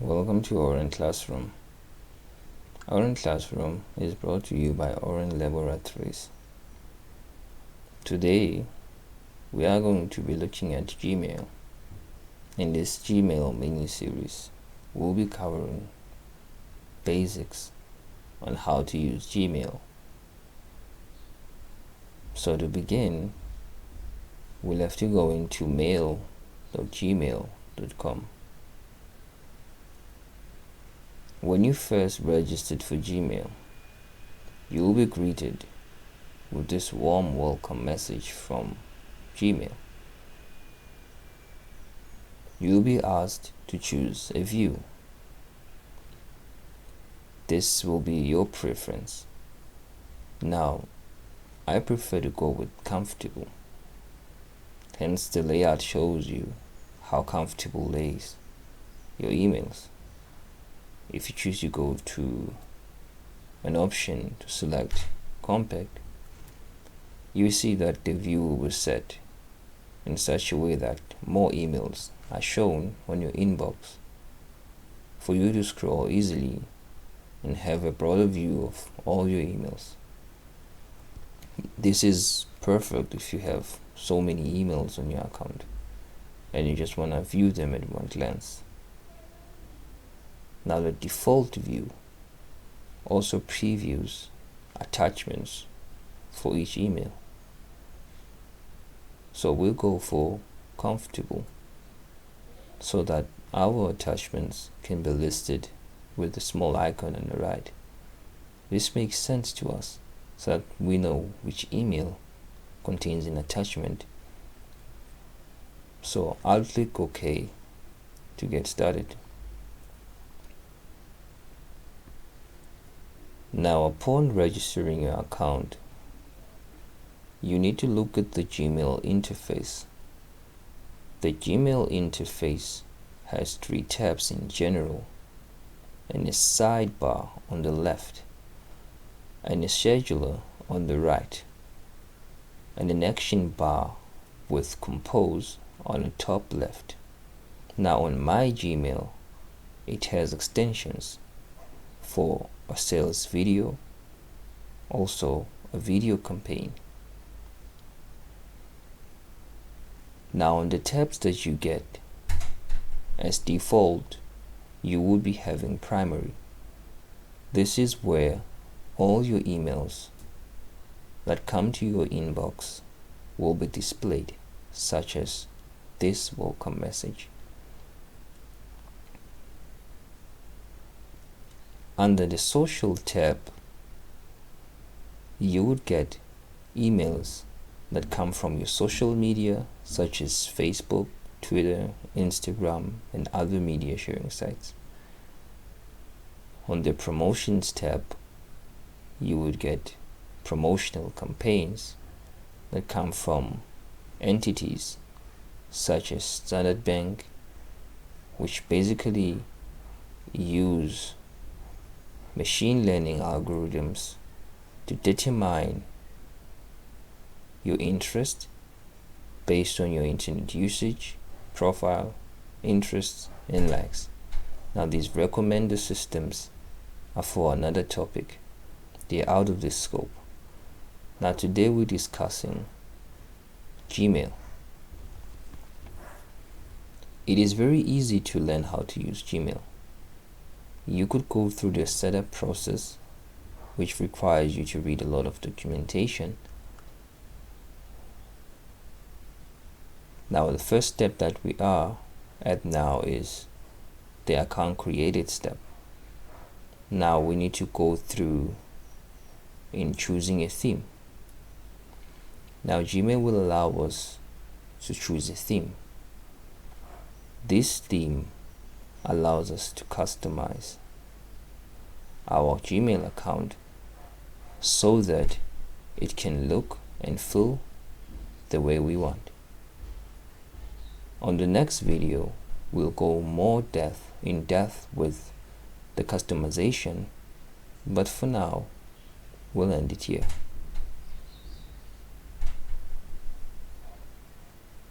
Welcome to Oren Classroom. Oren Classroom is brought to you by Oren Laboratories. Today, we are going to be looking at Gmail. In this Gmail mini-series, we'll be covering basics on how to use Gmail. So to begin, we'll have to go into mail.gmail.com. When you first registered for Gmail, you will be greeted with this warm welcome message from Gmail. You will be asked to choose a view. This will be your preference. Now, I prefer to go with comfortable. Hence, the layout shows you how comfortable lays your emails. If you choose to go to an option to select compact, you see that the view was set in such a way that more emails are shown on your inbox for you to scroll easily and have a broader view of all your emails. This is perfect if you have so many emails on your account and you just want to view them at one glance. Now the default view also previews attachments for each email. So we'll go for comfortable so that our attachments can be listed with a small icon on the right. This makes sense to us so that we know which email contains an attachment. So I'll click OK to get started. Now, upon registering your account, you need to look at the Gmail interface. The Gmail interface has 3 tabs in general, and a sidebar on the left, and a scheduler on the right, and an action bar with compose on the top left. Now on my Gmail, it has extensions for a sales video, also a video campaign. Now on the tabs that you get, as default, you would be having primary. This is where all your emails that come to your inbox will be displayed, such as this welcome message. Under the social tab, you would get emails that come from your social media such as Facebook, Twitter, Instagram, and other media sharing sites. On the promotions tab, you would get promotional campaigns that come from entities such as Standard Bank, which basically use machine learning algorithms to determine your interest based on your internet usage, profile, interests, and likes. Now these recommender systems are for another topic. They are out of this scope. Now today we're discussing Gmail. It is very easy to learn how to use Gmail. You could go through the setup process, which requires you to read a lot of documentation. Now the first step that we are at now is the account created step. Now we need to go through in choosing a theme. Now Gmail will allow us to choose a theme. This theme allows us to customize our Gmail account so that it can look and feel the way we want. On the next video, we'll go more in depth with the customization, but for now, we'll end it here.